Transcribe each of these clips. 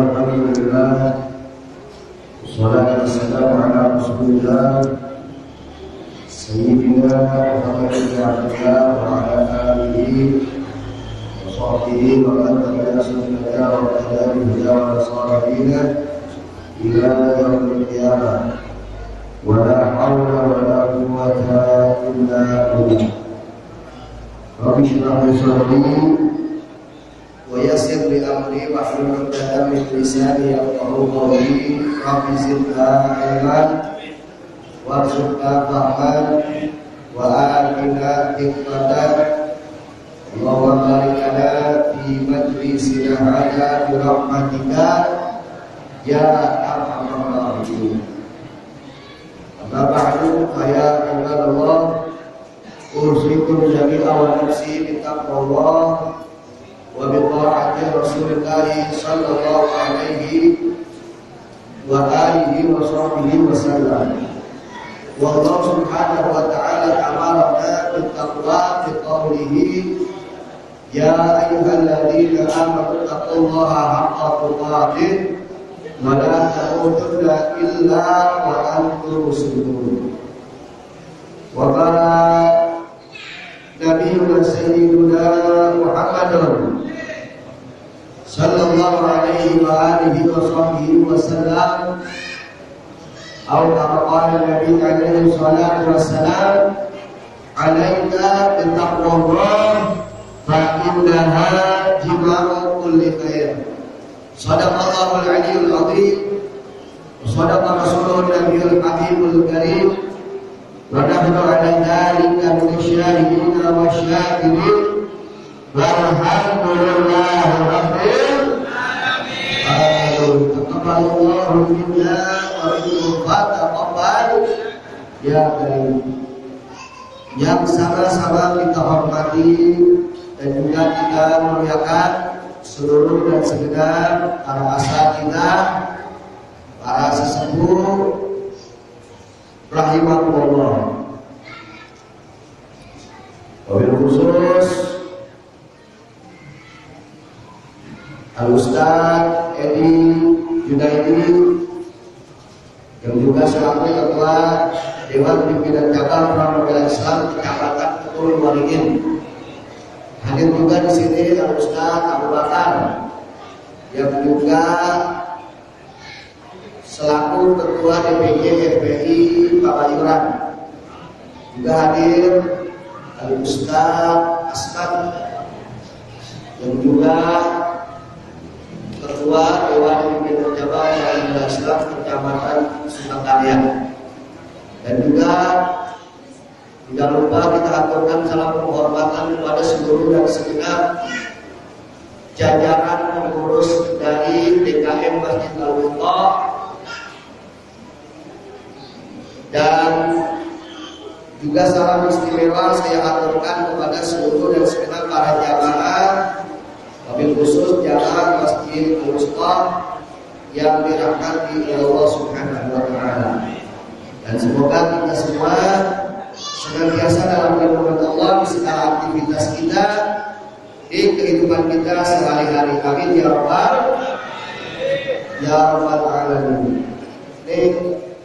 Alhamdulillah, wassalatu wassalamu ala Rasulillah Sayyidina Muhammad bin Abdullah wa ala alihi wa sahbihi wa man tabi'a sunnatahu wa ihtada bihi wa nasara ila yaumil qiyamah. Wa la hawla wa la quwwata illa billah. Rabbi shrah li sadri wa yassir li amri wahlul 'uqdatam min lisani yafqahu qawli. Rabbi zidna ilman warzuqna fahman wa atina hikmatan. Allahumma barik lana fi majlisina hadza bi rahmatika ya arhamar rahimin. Amma ba'du, ya ibadallah, usikum jami'a wa nafsi bi taqwallah wa bi ta'ati Rasulillah sallallahu alaihi wa alihi wa sahbihi wa sallam. Wa Allah subhanahu wa ta'ala amarna bil taqwa bi qawlihi ya ayyuhalladzina amanu taqullaha haqqa tuqatih wa la tamutunna illa wa antum muslimun. Wa qala Nabiyyuna Sayyiduna Muhammadun sallallahu alaihi wa alihi wa sahbihi wa sallam, atau kama qala Nabi alaihi salatu wassalam, alaika bittaqwallah fa innaha jima'u kulli khair. Shadaqallahul aliyyul azim wa shadaqa rasulun nabiyul habibul karim. Wa nahnu ala dzalika minasyahidin wa syakirin. Walhamdulillahi rabbil alamin. Taqabbalallahu minna wa minkum taqabbal ya karim. Yang sama-sama kita hormati dan juga kita muliakan seluruh dan segenap para asatidzah, para sesepuh rahimahullah. Wabil khusus Al-Ustaz Edi Junaidi yang juga selaku Ketua Dewan Pimpinan Cabang Pramuka Islam Kecamatan Ketul Waringin. Hadir juga di sini Al-Ustaz Abu Bakar yang juga selaku Ketua DPJ FPI Pabayuran. Juga hadir Al-Ustaz Asman yang juga Ketua Dewan Pimpinan Cabang Pramuka Islam Kecamatan Sumatera. Dan juga tidak lupa kita aturkan salam penghormatan kepada seluruh dan segenap jajaran pengurus dari DKM Masjid Al-Wusta, dan juga salam istimewa saya aturkan kepada seluruh dan segenap para jamaah, wabil khusus jamaah Masjid Al-Wusta yang dirahmati Allah Subhanahu wa taala. Dan semoga kita semua senantiasa dalam lindungan Allah di segala aktivitas kita di kehidupan kita sehari-hari. Amin ya rabbal alamin. Ini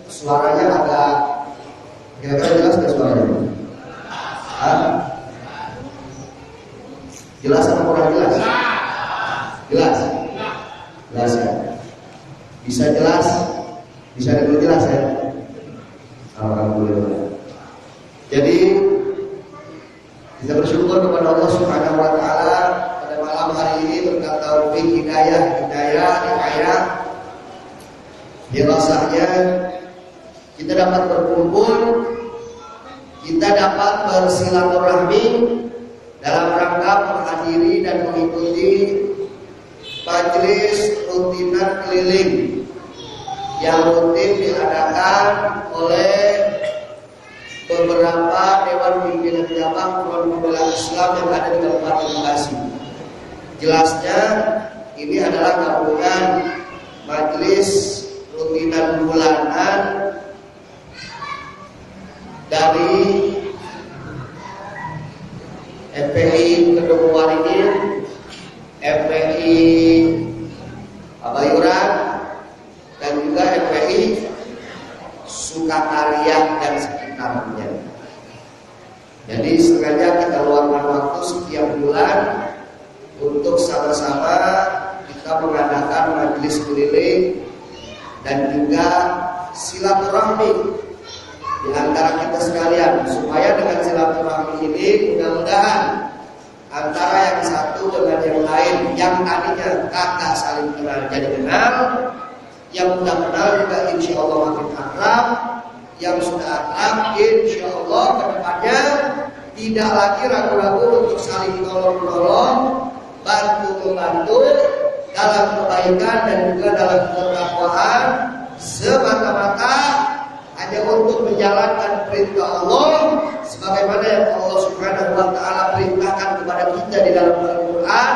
suaranya agak kira-kira jelas nggak suaranya? Jelas atau kurang jelas? Jelas? Jelas ya? Bisa jelas? Bisa lebih jelas ya? Alhamdulillah. Jadi kita bersyukur kepada Allah Subhanahu wa taala pada malam hari ini berkat taufik hidayah dirasanya kita dapat berkumpul, kita dapat bersilaturahmi dalam rangka menghadiri dan mengikuti majelis rutinan keliling yang rutin diadakan oleh beberapa Dewan Pimpinan Cabang Pramuka Islam yang ada di Kabupaten Bekasi. Jelasnya ini adalah gabungan majelis rutinan bulanan dari FPI Kedung Waringin, FPI Pabayuran, sengaja kita luangkan waktu setiap bulan untuk sama-sama kita mengadakan majelis keliling dan juga silaturahmi di antara kita sekalian, supaya dengan silaturahmi ini mudah-mudahan antara yang satu dengan yang lain yang tadinya kagak saling kenal jadi kenal, yang sudah kenal juga insya Allah makin akrab, yang sudah akrab insya Allah kedepannya tidak lagi ragu-ragu untuk saling tolong-menolong, bantu-membantu dalam kebaikan dan juga dalam ketakwaan, semata-mata hanya untuk menjalankan perintah Allah sebagaimana yang Allah Subhanahu wa taala perintahkan kepada kita di dalam Al-Qur'an.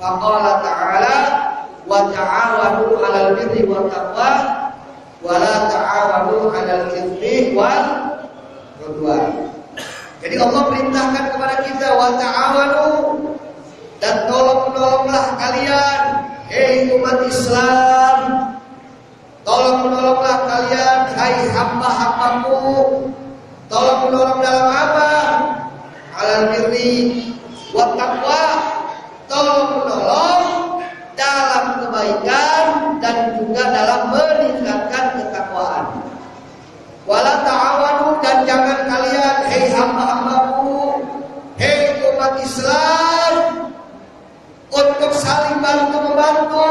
Faqala ta'ala wa ta'awanu 'alal birri wat taqwa wa la ta'awanu 'alal itsmi wal 'udwan. Jadi Allah perintahkan kepada kita wa ta'awanu, dan tolong-menolonglah kalian, hei umat Islam. Tolong-menolonglah kalian, hai hamba-hambaku. Tolong-menolong dalam apa? Alal birri wat taqwa. Tolong-menolong dalam kebaikan dan juga dalam meningkatkan ketakwaan. Wala ta'awanu, dan jangan kalian, hei hamba-hambaku, hei umat Islam, untuk saling bantu-membantu,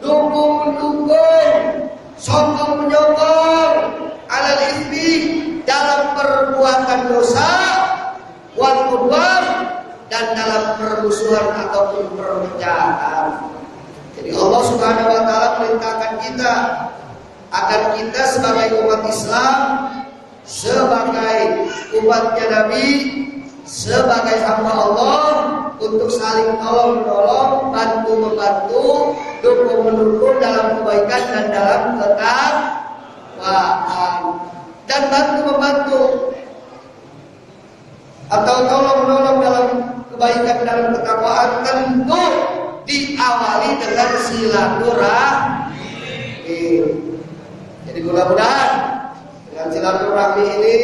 dukung-mendukung, sokong-menyokong, alal ismi, dalam perbuatan dosa, wal udwan, dan dalam permusuhan ataupun perpecahan. Jadi Allah Subhanahu wa taala perintahkan kita agar kita sebagai umat Islam, sebagai umatnya Nabi, sebagai hamba Allah, untuk saling tolong-menolong, bantu-membantu, dukung-mendukung dalam kebaikan dan dalam ketakwaan. Dan bantu-membantu atau tolong-menolong dalam kebaikan dan dalam ketakwaan tentu diawali dengan silaturahmi. Jadi mudah-mudahan dengan silaturahmi ini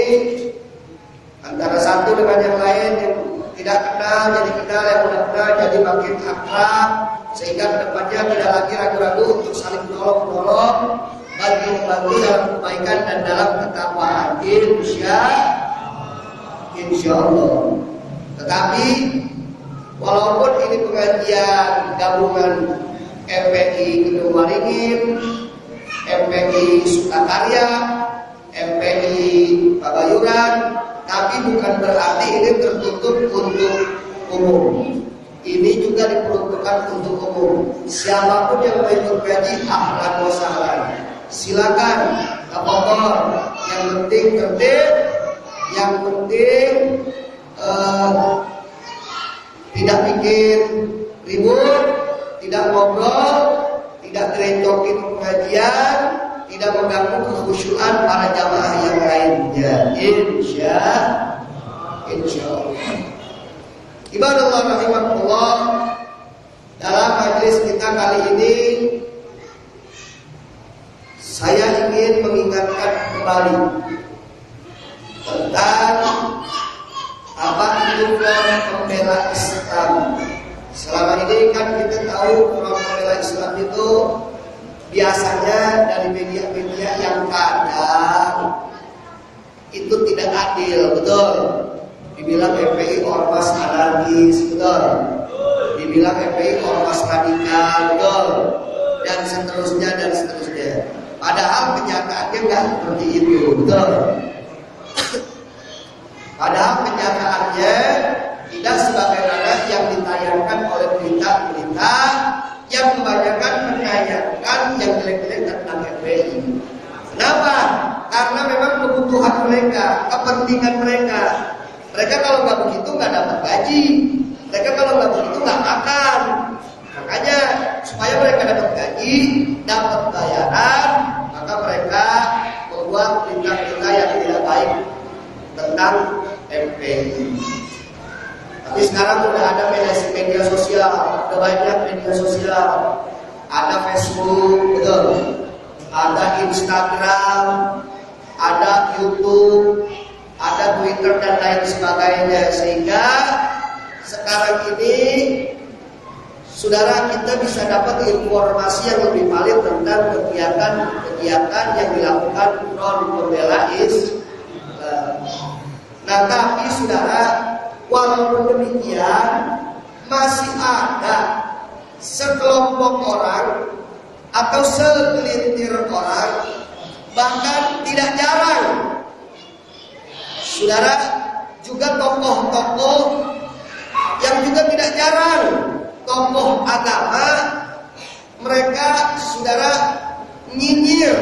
antara satu dengan yang lain, yang tidak kenal jadi kenal, yang sudah kenal jadi makin akrab, sehingga kedepannya tidak lagi ragu-ragu untuk saling tolong-menolong, bantu-membantu dalam kebaikan dan dalam ketakwaan. Insya Allah. Tetapi walaupun ini pengajian gabungan MPI Gedung Waringin, MPI Sukakarya, MPI Pabayuran, tapi bukan berarti ini tertutup untuk umum. Ini juga diperuntukkan untuk umum. Siapapun yang mau ikut kaji, ahlan wa sahlan. Silakan, gak apa-apa. Yang penting tertib, yang penting tidak bikin ribut, tidak ngobrol, tidak gerencokin pengajian, tidak mengganggu kekhusyuan para jamaah yang lainnya. Insya Allah. Ibadallah rahimahullah, dalam majelis kita kali ini saya ingin mengingatkan kembali tentang apa itu kelompok pembela Islam. Selama ini kan kita tahu kelompok pembela Islam itu biasanya dari media-media yang kadang itu tidak adil, betul. Dibilang FPI ormas anarkis, betul. Dibilang FPI ormas radikal, betul. Dan seterusnya dan seterusnya. Padahal kenyataannya nggak seperti itu, betul. Padahal kenyataannya tidak sebagaimana yang ditayangkan oleh berita-berita yang kebanyakan menayangkan yang jelek-jelek tentang FPI. Kenapa? Karena memang kebutuhan mereka, kepentingan mereka. Mereka kalau nggak begitu nggak dapat gaji. Mereka kalau nggak begitu nggak makan. Makanya supaya mereka dapat gaji, dapat bayaran, maka mereka membuat berita-berita yang tidak baik tentang FPI. Tapi sekarang sudah ada media sosial, sudah banyak media sosial. Ada Facebook, betul. Ada Instagram, ada YouTube, ada Twitter dan lain sebagainya, sehingga sekarang ini saudara kita bisa dapat informasi yang lebih valid tentang kegiatan yang dilakukan Front Pembela Islam. Nah, tapi saudara, walaupun demikian masih ada sekelompok orang atau segelintir orang, bahkan tidak jarang saudara, juga tokoh-tokoh yang juga tidak jarang tokoh agama, mereka saudara nyinyir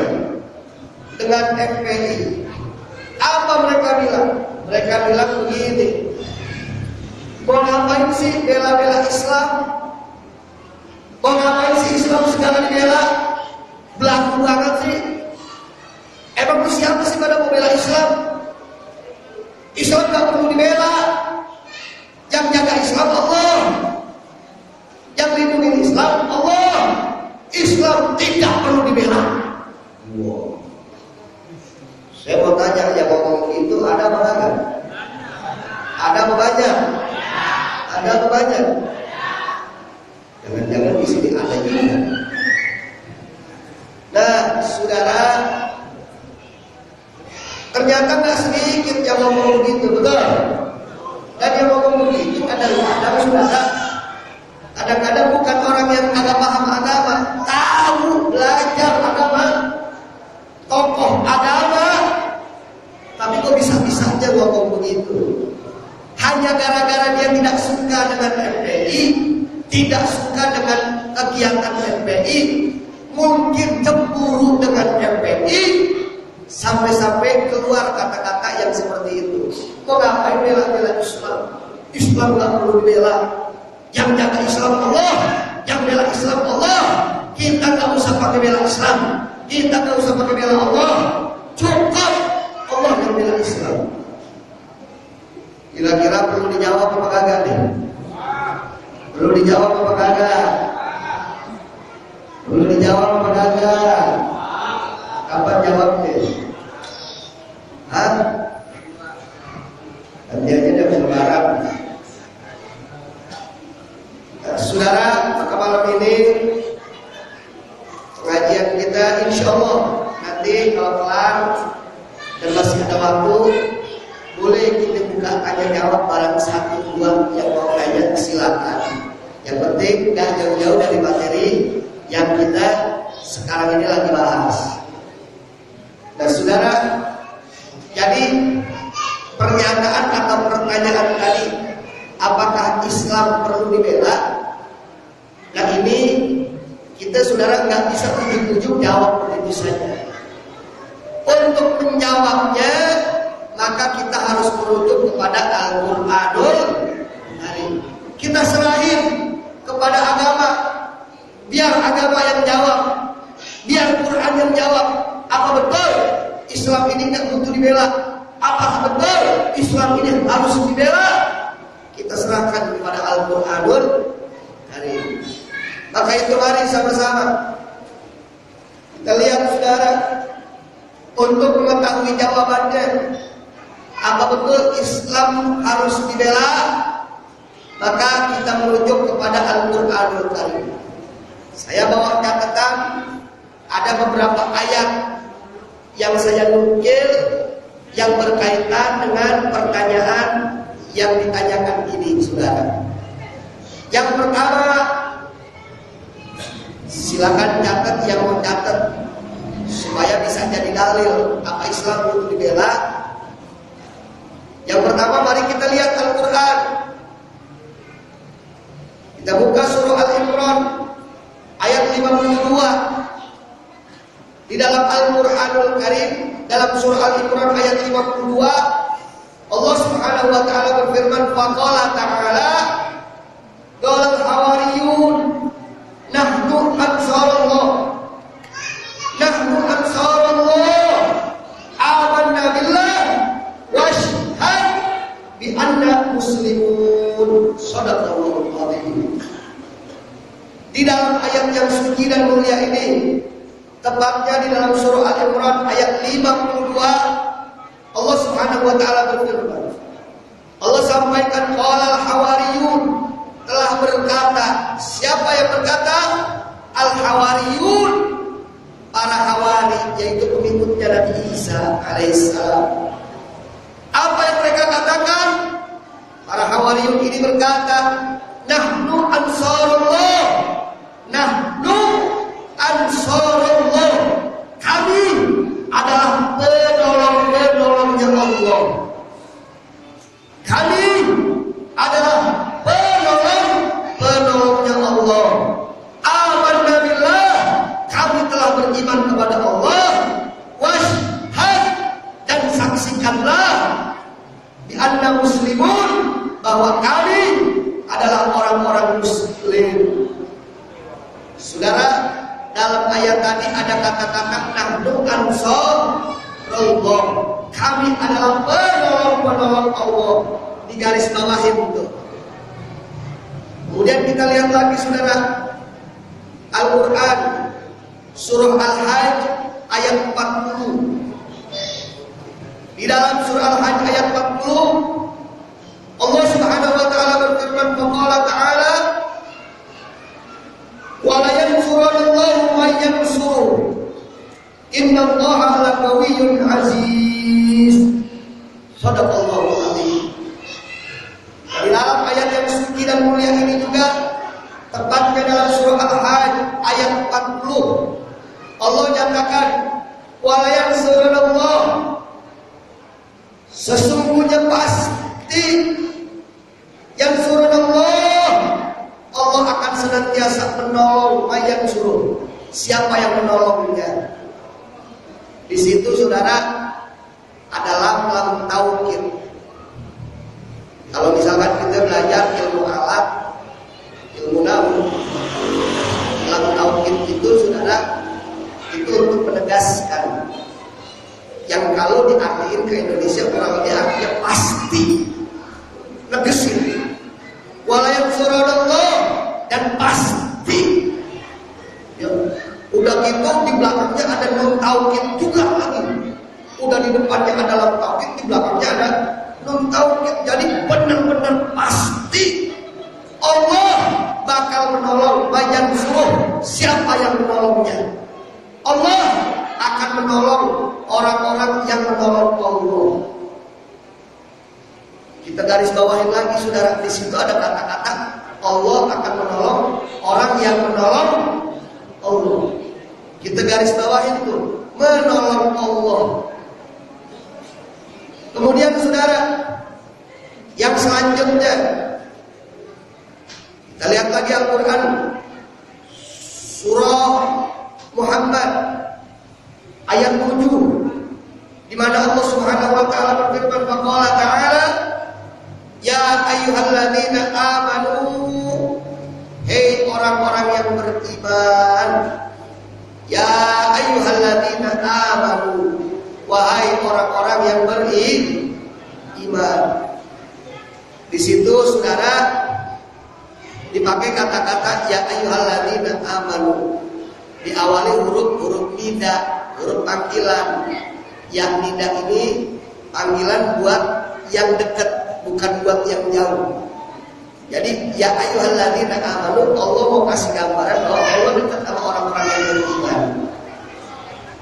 dengan FPI. Apa mereka bilang? Mereka bilang begini, mau ngapain sih bela-bela Islam? Mau ngapain sih Islam segala dibela? Belagu banget sih. Emang siapa sih pada mau bela Islam? Islam gak perlu dibela. Yang jaga Islam Allah, yang lindungi Islam Allah. Islam tidak perlu dibela. Wow. Saya mau tanya, yang ngomong itu ada apa enggak? Ada apa banyak? Ada apa banyak? Jangan-jangan di sini ada juga. Nah, saudara, ternyata nggak sedikit yang ngomong begitu, betul? Dan yang ngomong begitu kadang-kadang saudara, kadang-kadang bukan orang yang agak paham agama, tahu belajar agama, tokoh agama, tapi kok bisa-bisanya ngomong begitu? Hanya gara-gara dia tidak suka dengan FPI, tidak suka dengan kegiatan FPI, mungkin cemburu dengan FPI, sampai-sampai keluar kata-kata yang seperti itu. Kok ngapain bela-bela Islam? Islam gak perlu dibela. Yang jaga Islam Allah, yang bela Islam Allah. Kita gak usah pakai bela Islam, kita gak usah pakai bela Allah. Cukup Allah yang bela Islam. Kira-kira perlu dijawab apa kagak nih? Perlu dijawab apa kagak? Perlu dijawab apa kagak? Kapan jawabnya? Hah? Nanti aja dia berlebaran. Saudara, maka malam ini pengajian kita insya Allah nanti kalau kelar dan masih ada waktu, boleh kita buka tanya jawab barang satu dua yang mau tanya silakan. Yang penting nggak jauh-jauh dari materi yang kita sekarang ini lagi bahas. Dan saudara, jadi pernyataan atau pertanyaan tadi, apakah Islam perlu dibela? Nah ini kita saudara nggak bisa ujuk-ujuk jawab begitu saja. Untuk menjawabnya, maka kita harus merujuk kepada Al-Qur'anul Karim. Kita serahin kepada agama, biar agama yang jawab, biar Quran yang jawab. Apa betul Islam ini nggak butuh dibela? Apa betul Islam ini harus dibela? Kita serahkan kepada Al-Qur'anul Karim. Maka itu mari sama-sama kita lihat saudara, untuk mengetahui jawabannya, apa betul Islam harus dibela, maka kita merujuk kepada Al-Qur'anul Karim. Saya bawa catatan, ada beberapa ayat yang saya nukil yang berkaitan dengan pertanyaan yang ditanyakan ini, saudara. Yang pertama, silakan catat yang mau catat supaya bisa jadi dalil apa Islam butuh dibela. Yang pertama, mari kita lihat Al-Quran. Kita buka surah Al-Imran ayat 52. Di dalam Al-Qur'anul Karim, dalam surah Al-Imran ayat 52, Allah Subhanahu wa taala berfirman, faqala ta'ala, qala al-hawariyun nahnu ansarullah, nahnu ansarullah, amanna billah washhad bi anna muslimun. Shadaqallahul azim. Di dalam ayat yang suci dan mulia ini, tepatnya di dalam surah Al-Imran ayat 52, Allah Subhanahu wa taala berfirman. Allah sampaikan qala al-hawariyun, telah berkata. Siapa yang berkata? Al-hawariyun, para hawari, yaitu pengikutnya Nabi Isa alaihissalam. Apa yang mereka katakan? Para hawariyun ini berkata, nahnu ansarullah, nahnu ansarullah, kami adalah penolong-penolongnya Allah. Kami adalah penolong-penolongnya Allah. Amanna billah, kami telah beriman kepada Allah. Washhad, dan saksikanlah bi anna muslimun, bahwa kami adalah orang-orang muslim. Saudara, dalam ayat tadi ada kata-kata nahnu ansarullah, kami adalah penolong-penolong Allah, di garis bawahi itu. Kemudian kita lihat lagi saudara, Al-Quran surah Al-Hajj ayat 40. Di dalam surah Al-Hajj ayat 40, Allah Subhanahu wa taala berfirman, qala ta'ala wa la yansurullahu man yansur, innallaha laqawiyyun aziz. Shadaqallahu azim. Di dalam ayat yang suci dan mulia ini juga, tepatnya dalam surah Al-Hajj ayat 40, Allah nyatakan wa la yansurullahu, sesungguhnya pasti yang surah Allah akan senantiasa menolong yang suruh, siapa yang menolongnya. Di situ saudara ada lam taukid. Kalau misalkan kita belajar ilmu alat, ilmu nahu, lam taukid itu saudara, itu untuk menegaskan. Yang kalau diartikan ke Indonesia kurang lebih artinya pasti, negesin. Walayat surallah, dan pasti. Ya, udah gitu di belakangnya ada nun taukid juga lagi. Udah di depannya ada lam taukid, di belakangnya ada nun taukid. Jadi benar-benar pasti Allah bakal menolong bayan suruh, siapa yang menolongnya. Allah akan menolong orang-orang yang menolong Allah. Kita garis bawahin lagi saudara, di situ ada kata-kata Allah akan menolong orang yang menolong Allah. Kita garis bawahin itu, menolong Allah. Kemudian saudara, yang selanjutnya kita lihat lagi Al-Quran surah Muhammad ayat 7, di mana Allah Subhanahu wa taala berfirman, faqala ta'ala ya ayyuhalladzina amanu, hei orang-orang yang beriman, ya ayyuhalladzina amanu, wahai orang-orang yang beriman. Di situ saudara dipakai kata-kata ya ayyuhalladzina amanu, diawali huruf nida, huruf panggilan. Yang nida ini panggilan buat yang dekat, bukan buat yang jauh. Jadi ya ayyuhalladzina amanu, Allah mau kasih gambaran bahwa Allah dekat sama orang-orang yang beriman.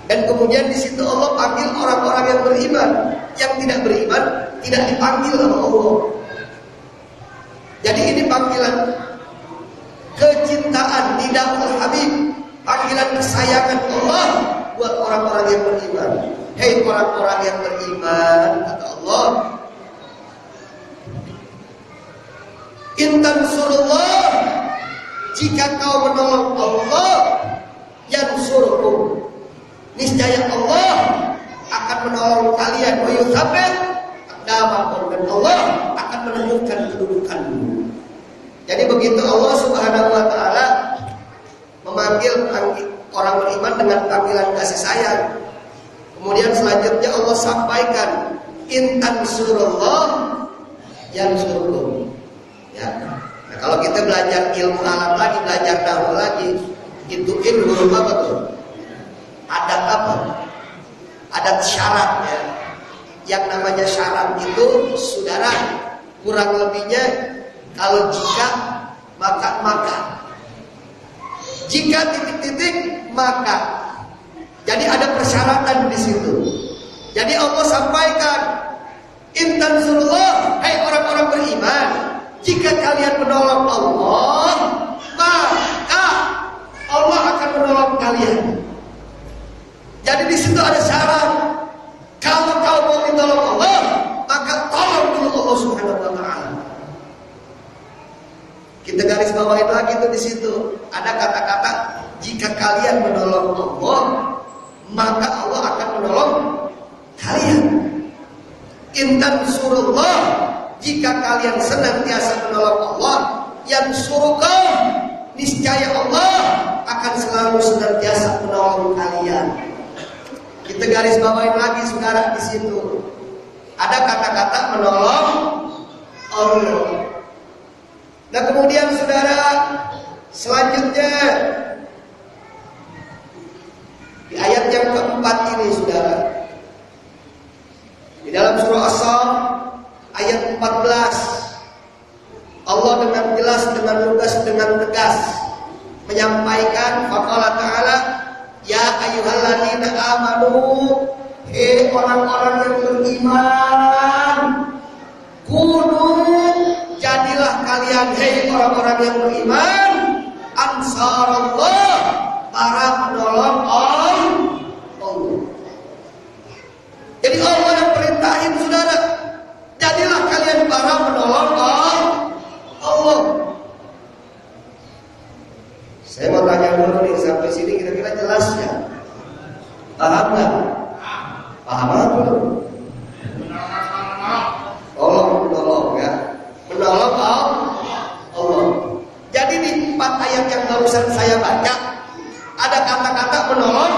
Dan kemudian di situ Allah panggil orang-orang yang beriman. Yang tidak beriman tidak dipanggil sama Allah. Jadi ini panggilan kecintaan, nidaul habib, panggilan kesayangan Allah buat orang-orang yang beriman. Hei orang-orang yang beriman, kata Allah, intan surullah, jika kau menolong Allah, yansurkum, niscaya Allah akan menolong kalian. Wa yuthabbit aqdamakum, dan Allah akan meneguhkan kedudukanmu. Jadi begitu Allah Subhanahu wa taala memanggil orang beriman dengan panggilan kasih sayang. Kemudian selanjutnya Allah sampaikan intan surullah yansurkum. Ya. Nah, kalau kita belajar ilmu alat lagi, belajar nahwu lagi, itu huruf apa tuh? Adat apa? Adat syarat ya. Yang namanya syarat itu, saudara, kurang lebihnya kalau jika maka. Jika titik-titik maka. Jadi ada persyaratan di situ. Jadi Allah sampaikan, in tansurullah, hai orang-orang beriman, jika kalian menolong Allah, maka Allah akan menolong kalian. Jadi di situ ada syarat. Kalau kau mau ditolong Allah, maka tolong dulu Allah Subhanahu wa taala. Kita garis bawahin lagi tuh di situ. Ada kata-kata, jika kalian menolong Allah, maka Allah akan menolong kalian. Intan surullah, jika kalian senantiasa menolong Allah, yang suruhkau, niscaya Allah akan selalu senantiasa menolong kalian. Kita garis bawahin lagi saudara di situ. Ada kata-kata menolong Allah. Nah kemudian saudara, selanjutnya di ayat yang keempat ini saudara, di dalam surah As-Saff ayat 14, Allah dengan jelas, dengan lugas, dengan tegas menyampaikan, faqala ta'ala, ya ayyuhalladzina amanu, hei orang-orang yang beriman, kunu, jadilah kalian, hei orang-orang yang beriman, ansarallah, para penolong Allah. Jadi Allah yang perintahin saudara, jadilah kalian para penolong Allah. Saya mau tanya dulu nih, sampai sini kira-kira jelas ya? Paham nggak? Paham apa belum? Menolong ya, menolong Allah. Jadi di 4 ayat yang barusan saya baca, ada kata-kata menolong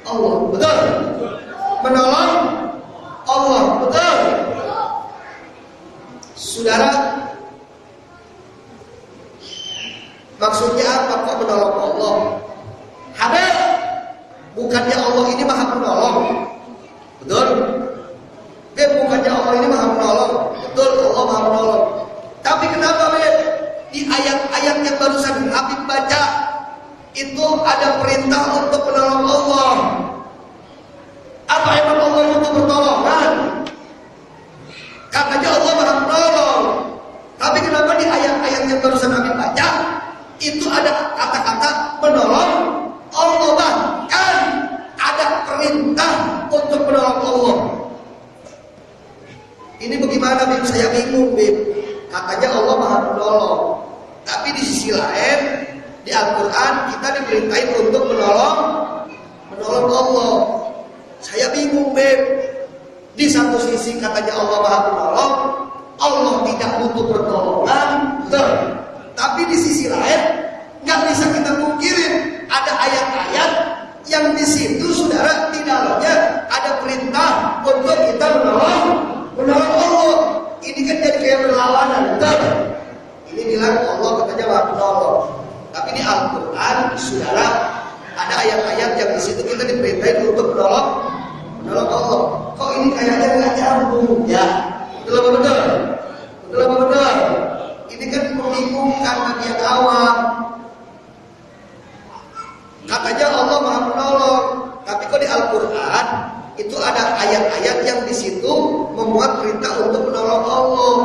Allah, betul? Menolong Allah, betul? Saudara, maksudnya apa kok menolong Allah? Habis, bukannya Allah ini maha menolong, betul? Bukannya Allah ini maha menolong, betul? Allah maha menolong. Tapi kenapa di ayat-ayat yang barusan Habib baca itu ada perintah untuk menolong Allah? Apa emang Allah butuh pertolongan? Katanya Allah maha menolong. Tapi kenapa di ayat-ayat yang barusan Habib baca itu ada kata-kata menolong Allah, bahkan ada perintah untuk menolong Allah? Ini bagaimana Bib? Saya bingung Bib. Katanya Allah maha menolong, tapi di sisi lain di Al-Quran kita diperintahin untuk menolong Allah. Saya bingung Bib. Di satu sisi katanya Allah maha menolong, Allah tidak butuh pertolongan, betul. Tapi di sisi lain nggak bisa kita pungkirin ada ayat-ayat yang di situ saudara di dalamnya ada perintah untuk kita menolong Allah. Ini kan jadi kayak berlawanan, betul. Ini bilang Allah katanya maha menolong, tapi di Al-Quran saudara ada ayat-ayat yang di situ kita diperintahin untuk menolong Allah. Kok ini kayaknya nggak nyambung ya? Betul apa betul? Betul apa betul? Ini kan membingungkan bagi yang awam. Katanya Allah maha menolong, tapi kok di Al-Quran itu ada ayat-ayat yang di situ memuat perintah untuk menolong Allah.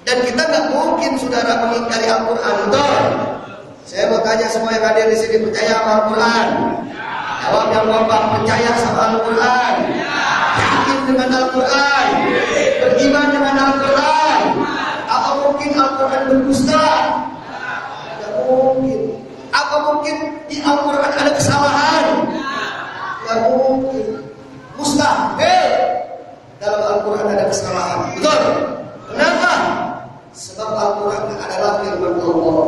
Dan kita nggak mungkin saudara mengingkari Al-Quran, betul? Saya mau tanya semua yang hadir di sini, percaya sama Al-Quran? Jawab yang kompak, percaya sama Al-Quran, yakin dengan Al-Quran, beriman dengan Al-Quran. Apa mungkin Al-Quran berdusta? Tidak mungkin. Apa mungkin di Al-Quran ada kesalahan? Tidak mungkin. Mustahil dalam Al-Quran ada kesalahan, betul? Kenapa? Sebab Al-Quran adalah firman Allah.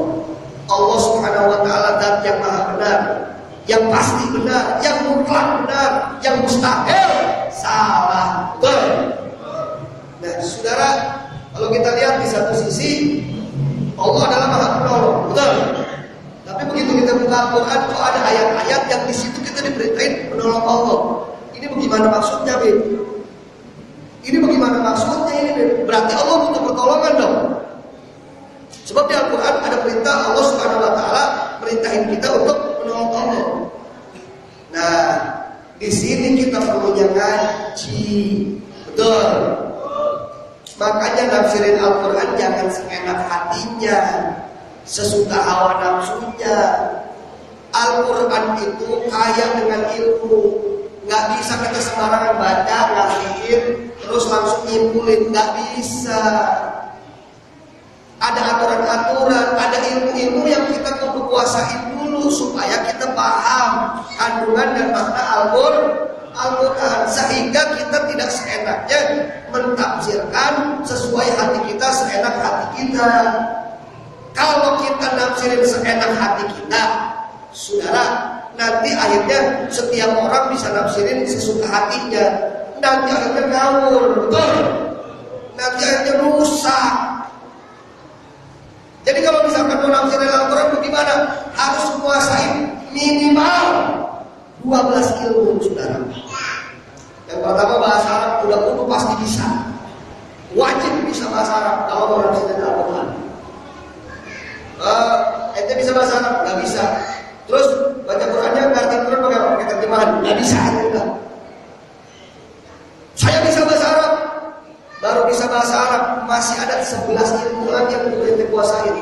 Allah Subhanahu wa ta'ala zat yang maha benar, yang pasti benar, yang mutlak benar, yang mustahil salah, betul? Nah saudara, kalau kita lihat di satu sisi Allah adalah maha penolong, betul? Tapi begitu kita buka Al-Quran, kok ada ayat-ayat yang di situ kita diperintahin menolong Allah. Ini bagaimana maksudnya, Bib? Ini bagaimana maksudnya ini? Berarti Allah butuh pertolongan dong. Sebab di Al-Quran ada perintah Allah Subhanahu Wa Taala perintahin kita untuk menolong Allah. Nah, di sini kita perlunya ngaji, betul. Makanya nafsirin Al-Quran jangan seenak hatinya, sesuka hawa nafsunya. Al-Quran itu kaya dengan ilmu. Nggak bisa kita sembarangan baca, ngasih terus langsung nyimpulin, nggak bisa. Ada aturan-aturan, ada ilmu-ilmu yang kita kudu kuasain dulu supaya kita paham kandungan dan makna Al-Quran, sehingga kita tidak seenaknya mentafsirkan sesuai hati kita, seenak hati kita. Kalau kita nafsirin seenak hati kita, saudara, nanti akhirnya setiap orang bisa nafsirin sesuka hatinya. Nanti akhirnya ngawur, betul? Nanti akhirnya rusak. Jadi kalau misalkan mau nafsirin Al-Quran bagaimana? Harus menguasai minimal 12 ilmu, saudara. Yang pertama bahasa Arab, udah kudu pasti bisa. Wajib bisa bahasa Arab kalau mau nafsirin Al-Quran. Ente bisa bahasa Arab? Gak bisa. Terus baca Qurannya ngerti Quran pakai terjemahan? Gak bisa juga. Saya bisa bahasa Arab, baru bisa bahasa Arab. Masih ada 11 ilmu lagi yang perlu kita kuasain.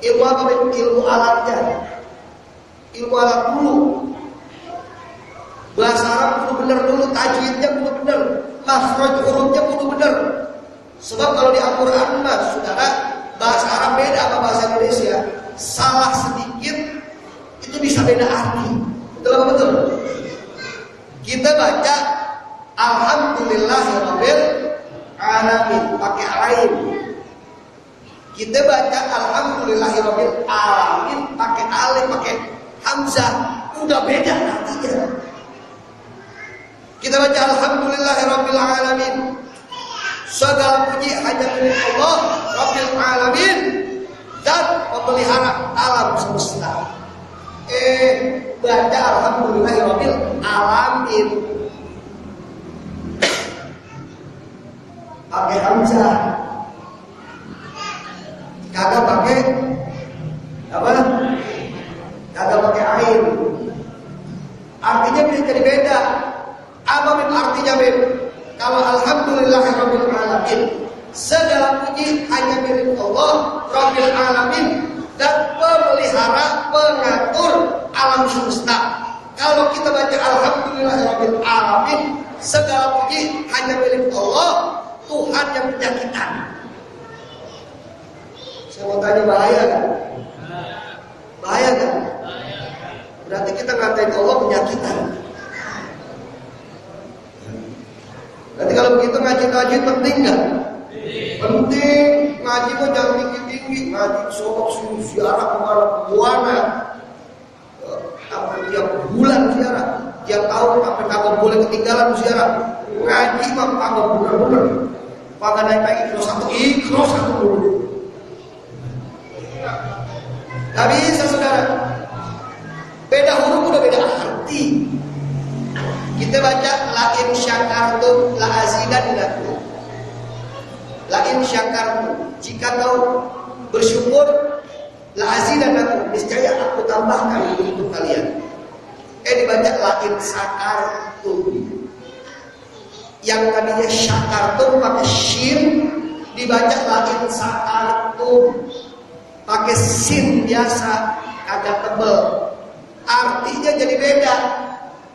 Ilmu apa? Ilmu alatnya. Ilmu alat dulu. Bahasa Arab kudu benar dulu, tajwidnya kudu benar, makhraj hurufnya kudu benar. Sebab kalau di Al-Quran mas, saudara, bahasa Arab beda sama bahasa Indonesia. Salah sedikit itu bisa beda arti. Betul apa betul? Kita baca Alhamdulillahirabbil alamin pakai ain. Kita baca Alhamdulillahirabbil alamin pakai alif, pakai hamzah. Udah beda artinya. Kita baca Alhamdulillahirabbil alamin. Segala puji hanya milik Allah Rabbil alamin, dan memelihara alam semesta. Baca Alhamdulillahirabbil alamin pakai hamzah, kagak pakai apa? Kagak pakai ain. Artinya bisa jadi beda. Apa artinya beda? Kalau Alhamdulillahirabbil alamin, segala puji hanya milik Allah Rabbil alamin, dan pemelihara, pengatur alam semesta. Kalau kita baca Alhamdulillahirabbil alamin, segala puji hanya milik Allah, Tuhan yang penyakitan. Saya mau tanya, bahaya kan? Bahaya kan? Berarti kita ngatain Allah penyakitan. Berarti kalau begitu ngaji penting nggak? Penting. Ngaji kok jangan tinggi-tinggi. Ngaji sobat suruh ziarah kemana-mana. Sampai tiap bulan ziarah, tiap tahun sampai kagak boleh ketinggalan ziarah. Ngaji mah kagak bener-bener. Kagak naik ikhlas satu dulu. Gak bisa saudara. Beda huruf udah beda arti. Kita baca la in syakartum la azidannakum. La in syakartum, jika kau bersyukur, la azidannakum, niscaya aku tambahkan untuk kalian. Dibaca la in syakartum. Yang tadinya syakartum pakai shin, dibaca la in syakartum pakai sin biasa, kagak tebel. Artinya jadi beda.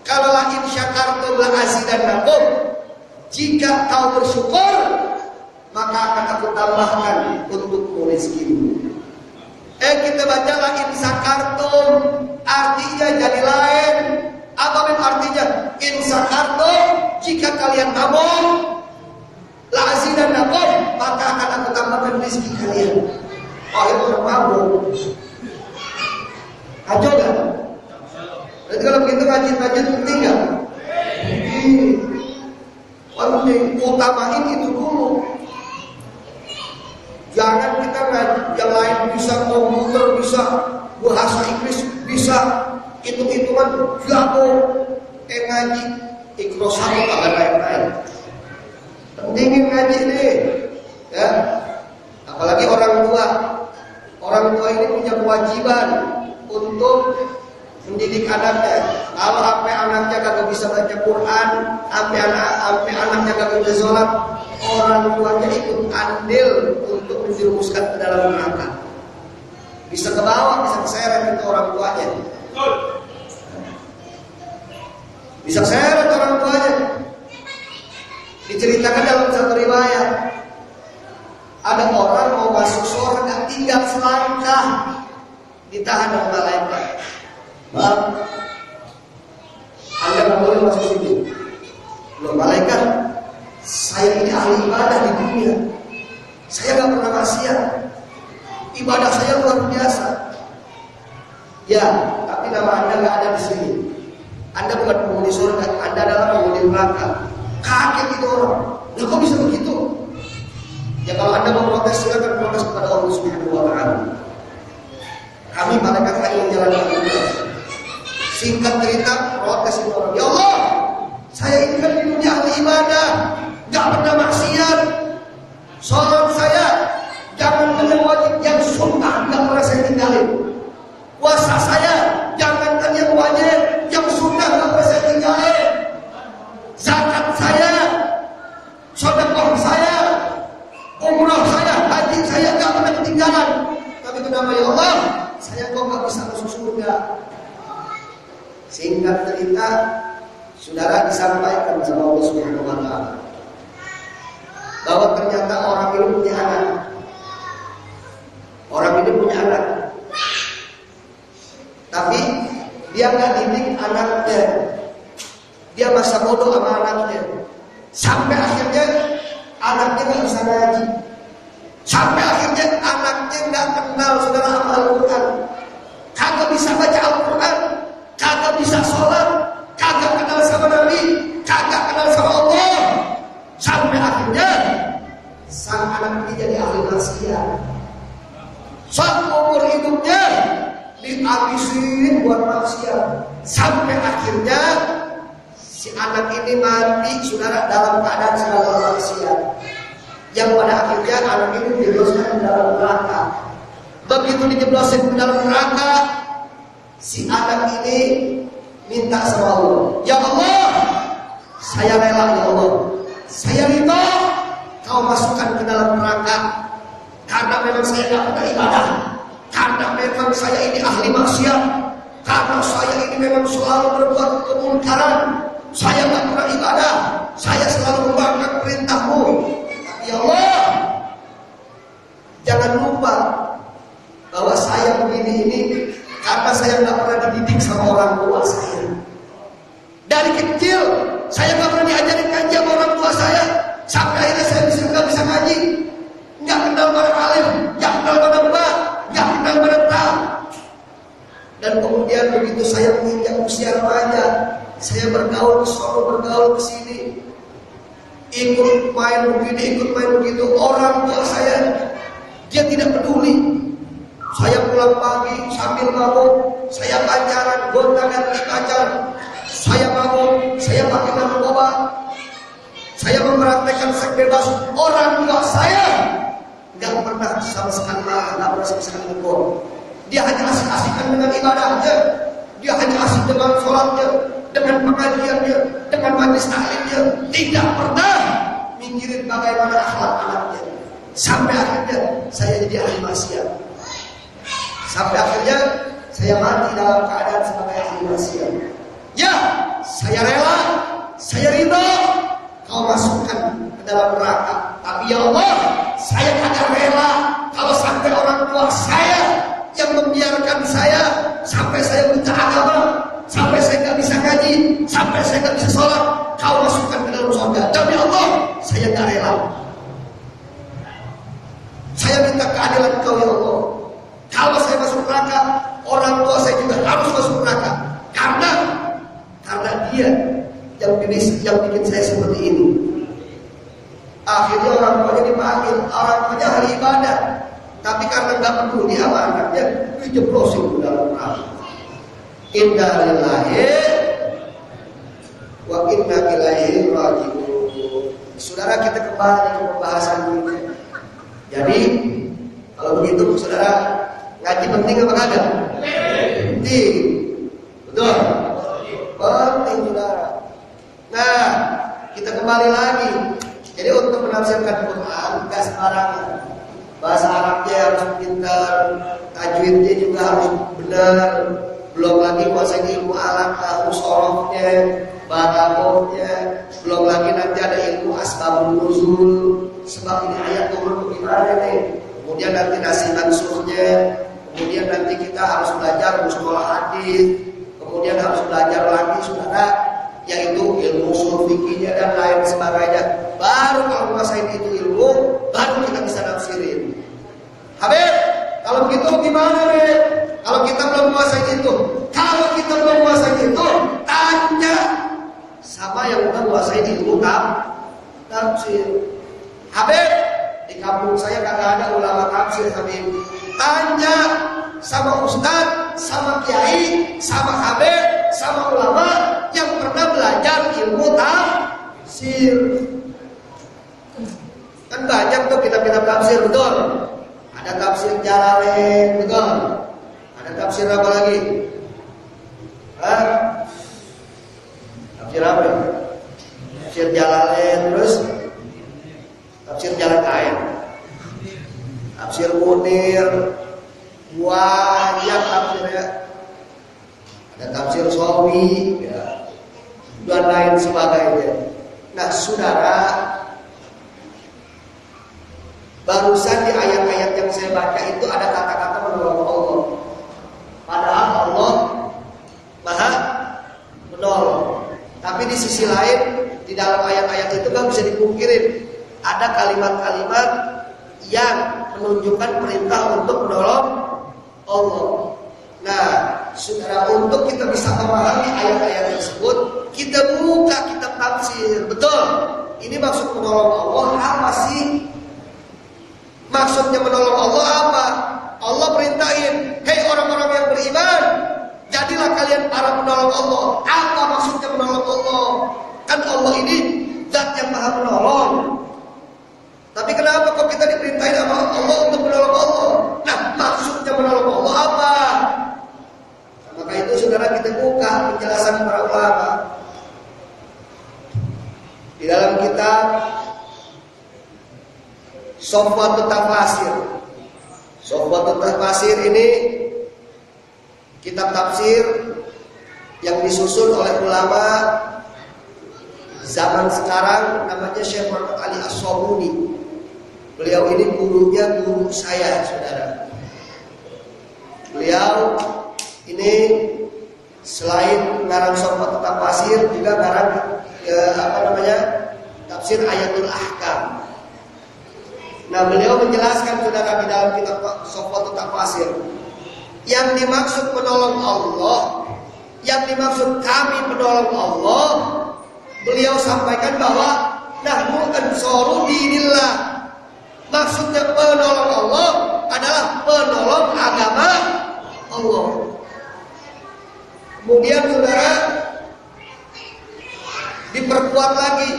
Kalau la in syakartum la azidannakum, jika kau bersyukur, maka akan aku tambahkan untukmu rezekimu. Kita baca la in syakartum, artinya jadi lain. Apa artinya? In syakartum, jika kalian tabur, la azidannakum, maka akan aku tambahkan rezeki kalian. Oh, itu terpabur. Kacau kan? Berarti kalau begitu ngaji penting nggak? Penting. Utamain itu dulu. Jangan kita ngaji yang lain bisa komputer, bisa bahasa Inggris, bisa hitung-hitungan jago. Ngaji ikhlas satu kagak lain-lain. Pentingin ngaji nih, ya. Apalagi orang tua. Orang tua ini punya kewajiban untuk mendidik anaknya. Kalau sampai anaknya kagak bisa baca Quran, sampai anaknya kagak bisa sholat, orang tuanya ikut andil untuk menjerumuskan ke dalam neraka. Bisa ke bawah, bisa keseret itu orang tuanya. Bisa keseret orang tuanya. Diceritakan dalam satu riwayat, ada orang mau masuk surga tinggal selangkah, ditahan oleh malaikat. Bang, Anda nggak boleh masuk situ. Loh malaikat, saya ini ahli ibadah di dunia. Saya nggak pernah maksiat. Ibadah saya luar biasa. Ya, tapi nama Anda nggak ada di sini. Anda bukan penghuni surga, Anda adalah penghuni neraka. Kaget itu orang. Loh kok bisa begitu? Ya kalau Anda mau protes, silakan protes kepada Allah Subhanahu wa Ta'ala. Kami malaikat hanya menjalankan tugas. Singkat cerita, protes itu orang. Ya Allah, saya ini kan di dunia ahli ibadah, gak pernah maksiat. Sholat saya jangan dengan wajib, yang sunnah gak pernah saya tinggalin. Puasa saya jangankan yang wajib, yang sunnah gak pernah saya tinggalin. Zakat saya, sedekah saya, umrah saya, haji saya gak pernah ketinggalan. Tapi kenapa ya Allah, saya kok gak bisa masuk surga? Singkat cerita, saudara disampaikan sama Allah Subhanahu wa Ta'ala bahwa ternyata orang ini punya anak. Orang ini punya anak, tapi dia gak didik anaknya. Dia masa bodoh sama anaknya. Sampai akhirnya anaknya gak bisa ngaji. Sampai akhirnya anaknya gak kenal saudara sama Al-Quran. Kagak bisa baca Al-Quran, kagak bisa sholat, kagak kenal sama Nabi, kagak kenal sama Allah. Sampai akhirnya sang anak ini jadi ahli maksiat. Seumur hidupnya dihabisin buat maksiat. Sampai akhirnya si anak ini mati saudara dalam keadaan segala maksiat. Yang pada akhirnya anak ini dijebloskan ke dalam neraka. Begitu dijeblosin ke dalam neraka, si anak ini minta sama Allah, ya Allah, saya rela ya Allah, saya ridho kau masukkan ke dalam neraka, karena memang saya tidak pernah ibadah, karena memang saya ini ahli maksiat, karena saya ini memang selalu berbuat kemungkaran, saya tidak pernah ibadah, saya selalu membangkang perintahmu. Tapi ya Allah, jangan lupa bahwa saya begini ini karena saya nggak pernah dididik sama orang tua saya. Dari kecil saya nggak pernah diajarin ngaji sama orang tua saya. Sampai akhirnya saya nggak bisa ngaji, nggak kenal mana alim, nggak kenal mana mbak, nggak kenal mana tak. Dan kemudian begitu saya menginjak usia remaja, saya bergaul ke sana, bergaul ke sini, ikut main begini, ikut main begitu. Orang tua saya dia tidak peduli. Saya pulang pagi sambil mabuk, saya pacaran, gonta-ganti pacar, saya mabuk, saya pakai narkoba, saya mempraktekkan seks bebas. Orang tua saya nggak pernah sama sekali marah, nggak pernah sama sekali negor. Dia hanya asik-asikan dengan ibadahnya, dia hanya asik dengan sholatnya, dengan pengajiannya, dengan majlis taklimnya, tidak pernah mikirin bagaimana akhlak anaknya. Sampai akhirnya saya jadi ahli maksiat. Sampai akhirnya saya mati dalam keadaan sebagai ahli maksiat. Ya, saya rela, saya ridho kau masukkan ke dalam neraka. Tapi ya Allah, saya kagak rela kalau sampai orang tua saya yang membiarkan saya sampai saya buta agama, sampai saya nggak bisa ngaji, sampai saya nggak bisa sholat, kau masukkan ke dalam surga. Demi Allah, saya nggak rela. Saya minta keadilan kau ya Allah. Kalau saya masuk neraka, orang tua saya juga harus masuk neraka. Karena dia yang bikin saya seperti ini. Akhirnya orang tuanya dipanggil, orang tuanya ahli ibadah, tapi karena nggak peduli sama anaknya, dijeblosin ke dalam neraka. Inna lillahi wa wa inna ilaihi raji'un. Saudara, kita kembali ke pembahasan kita. Jadi kalau begitu saudara, ngaji penting apa kagak? Penting. Betul? Penting saudara. Nah, kita kembali lagi. Jadi untuk menafsirkan Quran gak sembarangan. Bahasa Arabnya harus pintar, tajwidnya juga harus benar. Belum lagi kuasai ilmu alam, tahu sorofnya, balaghahnya. Belum lagi nanti ada ilmu asbabun nuzul, sebab ini ayat turun bagaimana nih. Kemudian nanti nasih mansuhnya. Kemudian nanti kita harus belajar mustalah hadis. Kemudian harus belajar lagi saudara, yaitu ilmu ushul fikihnya dan lain sebagainya. Baru kalau menguasai itu ilmu, baru kita bisa nafsirin. Habib, kalau begitu gimana nih? Kalau kita belum menguasai itu, tanya sama yang udah menguasai ilmu tafsir. Habib, di kampung saya kagak ada ulama tafsir Habib. Tanya sama ustaz, sama kiai, sama habib, sama ulama yang pernah belajar ilmu tafsir. Kan banyak tuh kitab-kitab tafsir, betul? Ada tafsir Jalalain, betul? Ada tafsir apa lagi? Tafsir apa? Tafsir Jalalain, terus tafsir Jalalain, tafsir Munir, banyak tafsirnya. Ada tafsir Sawi, ya, dan lain sebagainya. Nah, saudara, barusan di ayat-ayat yang saya baca itu ada kata-kata menolong Allah. Padahal Allah Maha menolong. Tapi di sisi lain, di dalam ayat-ayat itu kan bisa dipungkirin ada kalimat-kalimat yang menunjukkan perintah untuk menolong Allah. Nah, saudara, untuk kita bisa memahami ayat-ayat tersebut, kita buka kitab tafsir. Betul? Ini maksud menolong Allah apa sih? Maksudnya menolong Allah apa? Allah perintahin, hei orang-orang yang beriman, jadilah kalian para penolong Allah. Apa maksudnya menolong Allah? Kan Allah ini zat yang maha menolong. Tapi kenapa kok kita diperintahin sama Allah untuk menolong Allah? Nah, maksudnya menolong Allah apa? Maka itu saudara, kita buka penjelasan para ulama. Di dalam kitab Sofwatut Tafasir. Sofwatut Tafasir ini kitab tafsir yang disusun oleh ulama zaman sekarang, namanya Syekh Muhammad Ali As-Sabuni. Beliau ini gurunya guru saya, saudara. Beliau ini selain ngarang Sofwatut Tafasir juga ngarang tafsir Ayatul Ahkam. Nah, beliau menjelaskan saudara di dalam kitab Sofwatut Tafasir, yang dimaksud menolong Allah, yang dimaksud kami menolong Allah, beliau sampaikan bahwa nahnu ansaru dinillah. Maksudnya penolong Allah adalah penolong agama Allah. Kemudian saudara, diperkuat lagi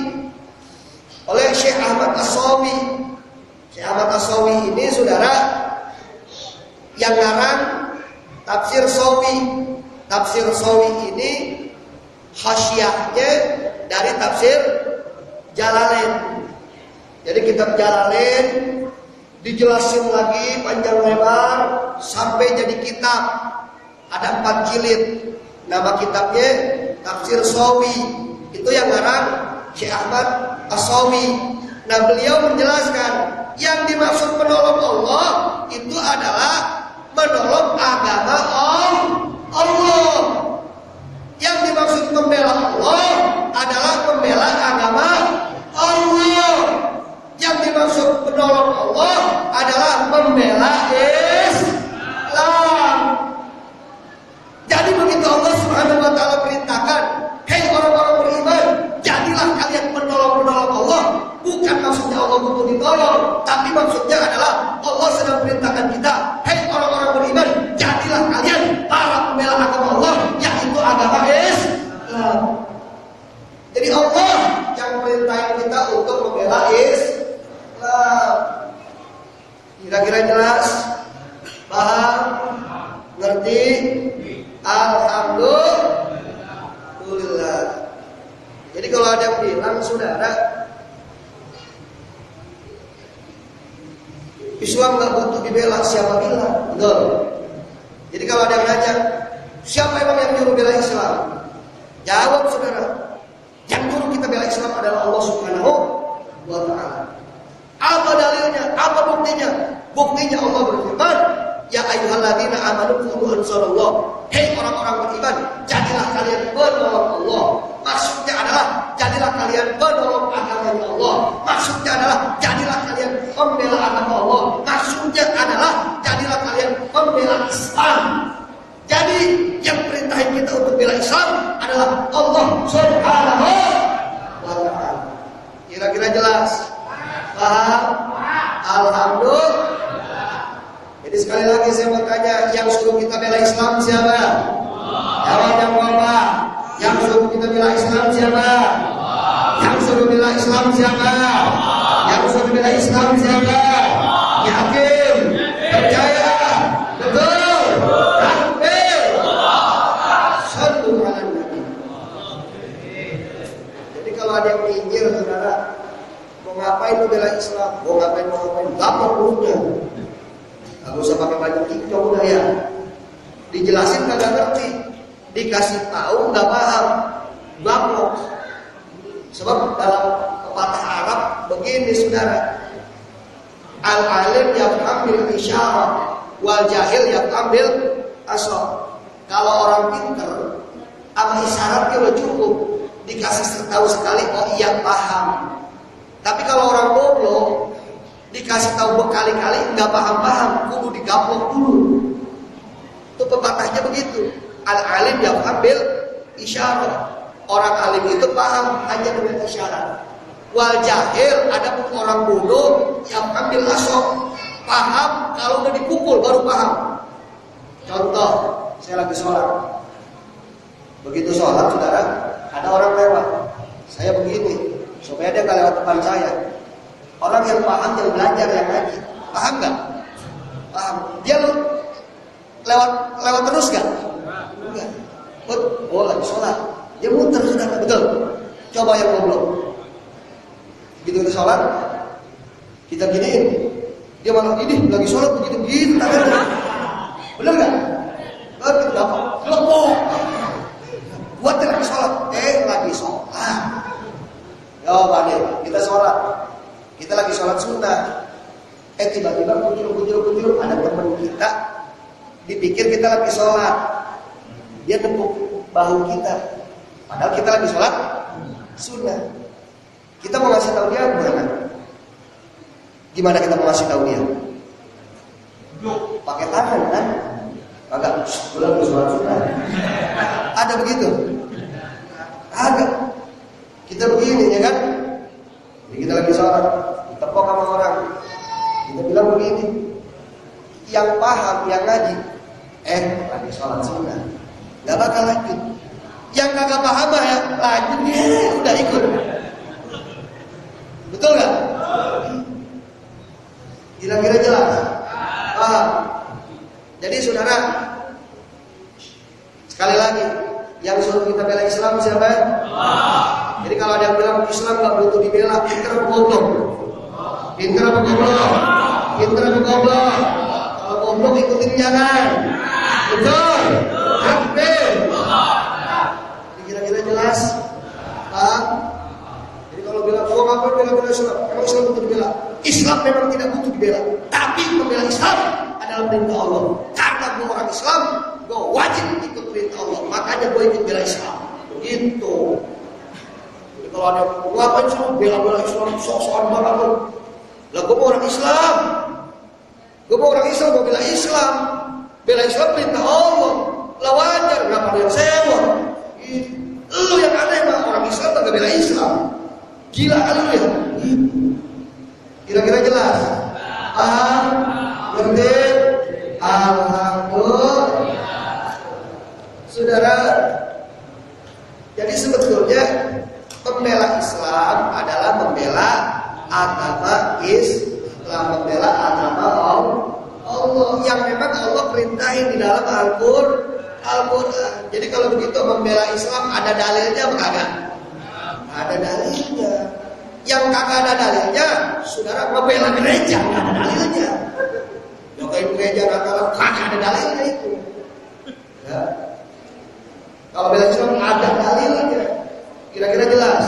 oleh Syekh Ahmad As-Sawi. Syekh Ahmad As-Sawi ini saudara yang ngarang tafsir Sawi. Tafsir Sawi ini hasyiahnya dari tafsir Jalalain. Jadi kitab Jalalain dijelasin lagi panjang lebar sampai jadi kitab. Ada 4 jilid. Nama kitabnya Tafsir Sawi. Itu yang ngarang Syekh Ahmad As-Sawi. Nah, beliau menjelaskan yang dimaksud menolong Allah itu adalah menolong agama Allah. Yang dimaksud membela Allah adalah membela agama Allah. Yang dimaksud menolong Allah adalah membela Islam. Jadi begitu Allah Subhanahu wa taala perintahkan, hei orang-orang beriman, jadilah kalian penolong-penolong Allah. Bukan maksudnya Allah butuh ditolong, tapi maksudnya adalah Allah sedang perintahkan kita, hei orang-orang beriman, jadilah kalian para pembela agama Allah. Kira-kira jelas? Paham? Ngerti? Alhamdulillah. Jadi kalau ada yang bilang, saudara, Islam nggak butuh dibela, siapa bilang? Betul. Jadi kalau ada yang nanya, siapa emang yang nyuruh bela Islam? Jawab saudara, yang nyuruh kita bela Islam adalah Allah Subhanahu wa Ta'ala. Apa dalilnya? Apa buktinya? Buktinya Allah berfirman, ya ayyuhalladzina amanu kunu ansarallah. Hei orang-orang beriman, jadilah kalian penolong Allah. Maksudnya adalah jadilah kalian penolong agama Allah. Maksudnya adalah jadilah kalian pembela agama Allah. Maksudnya adalah jadilah kalian pembela Islam. Jadi yang perintahin kita untuk bela Islam adalah Allah Subhanahu wa Ta'ala. Kira-kira jelas? Paham? Alhamdulillah. Jadi sekali lagi saya mau tanya, yang suruh kita bela Islam siapa? Jawab yang apa? Yang suruh kita bela Islam siapa? Yang suruh bela Islam siapa? Yang suruh bela Islam siapa? Yakin? Percaya? Betul? Takbir? Sallu ala Nabi. Jadi kalau ada yang minggir, saudara, mau ngapain lu bela Islam? Mau ngapain? Gampang urutnya. Gak usah pakai baju kicau udah ya. Dijelasin kagak ngerti, dikasih tahu nggak paham, baplok. Sebab dalam pepatah Arab begini saudara, al-alim yafhamil isyarat, wal jahil yafhamil asal. Kalau orang pinter sama isyaratnya udah cukup, dikasih tahu sekali, oh iya paham. Tapi kalau orang goblok dikasih tahu berkali-kali nggak paham-paham, kudu digaplok dulu. Itu pepatahnya begitu. Al-alim yafhamil isyarat. Orang alim itu paham hanya dengan isyarat. Wal jahil, ada pun orang bodoh yang ambil asok, paham kalau udah dipukul baru paham. Contoh, saya lagi sholat. Begitu sholat saudara, ada orang lewat. Saya begini, supaya dia nggak lewat depan saya. Orang yang paham, yang belajar, yang ngaji, paham nggak? Paham. Dia lewat terus nggak? Enggak. Oh lagi sholat. Dia muter sudah, betul. Coba yang goblok. Begitu kita sholat, kita giniin. Dia malah gini, lagi sholat begitu tangannya. Bener nggak? Betul apa? Lepok. Buat lagi sholat. Lagi sholat. Coba deh, kita sholat. Kita lagi sholat sunnah. Tiba-tiba kuncul ada teman kita. Dipikir kita lagi sholat. Dia tepuk bahu kita. Padahal kita lagi sholat sunnah. Kita mau ngasih tahu dia gimana? Gimana kita mau ngasih tahu dia? Pakai tangan kan? Agak gue lagi sholat sunnah. Ada begitu? Agak. Kita begini ya kan? Jadi kita lagi sholat, ditepok sama orang. Kita bilang begini, yang paham, yang ngaji, lagi sholat sunnah, gak bakal lanjut. Yang kagak paham ya lanjut, udah ikut. Betul gak? Kira-kira jelas? Paham? Jadi saudara, sekali lagi, yang suruh kita bela Islam siapa? Jadi kalau ada yang bilang Islam gak butuh dibela, pinter apa goblok? Pinter apa goblok? Pinter apa goblok? Kalau goblok ikutin jangan. Betul? Takbir. Kira-kira jelas? Paham? Jadi kalau bilang, gua ngapain bela Islam? Emang Islam butuh dibela? Islam memang tidak butuh dibela. Tapi membela Islam adalah perintah Allah. Karena gua orang Islam, gua wajib ikut perintah Allah. Makanya gua ikut bela Islam. Begitu. Kalau ada ngapain sih bela Islam sok-sokan banget lu. Lah gue mau orang Islam. Gue mau orang Islam, gue bela Islam. Bela Islam perintah Allah. Lah wajar, kenapa ada yang sewa? Lu yang aneh mah orang Islam tak bela Islam. Gila kan lu ya? Kira-kira jelas? Paham? Ngerti? Alhamdulillah. Saudara, jadi sebetulnya pembela Islam adalah membela agama Islam, membela agama Allah. Allah yang memang Allah perintahin di dalam Al-Quran. Jadi kalau begitu membela Islam ada dalilnya apa kagak? Ada dalilnya. Yang kagak ada dalilnya, saudara membela gereja nggak ada dalilnya. Jokoin gereja kagak ada dalilnya itu. Ya. Kalau bela Islam ada dalilnya. Kira-kira jelas?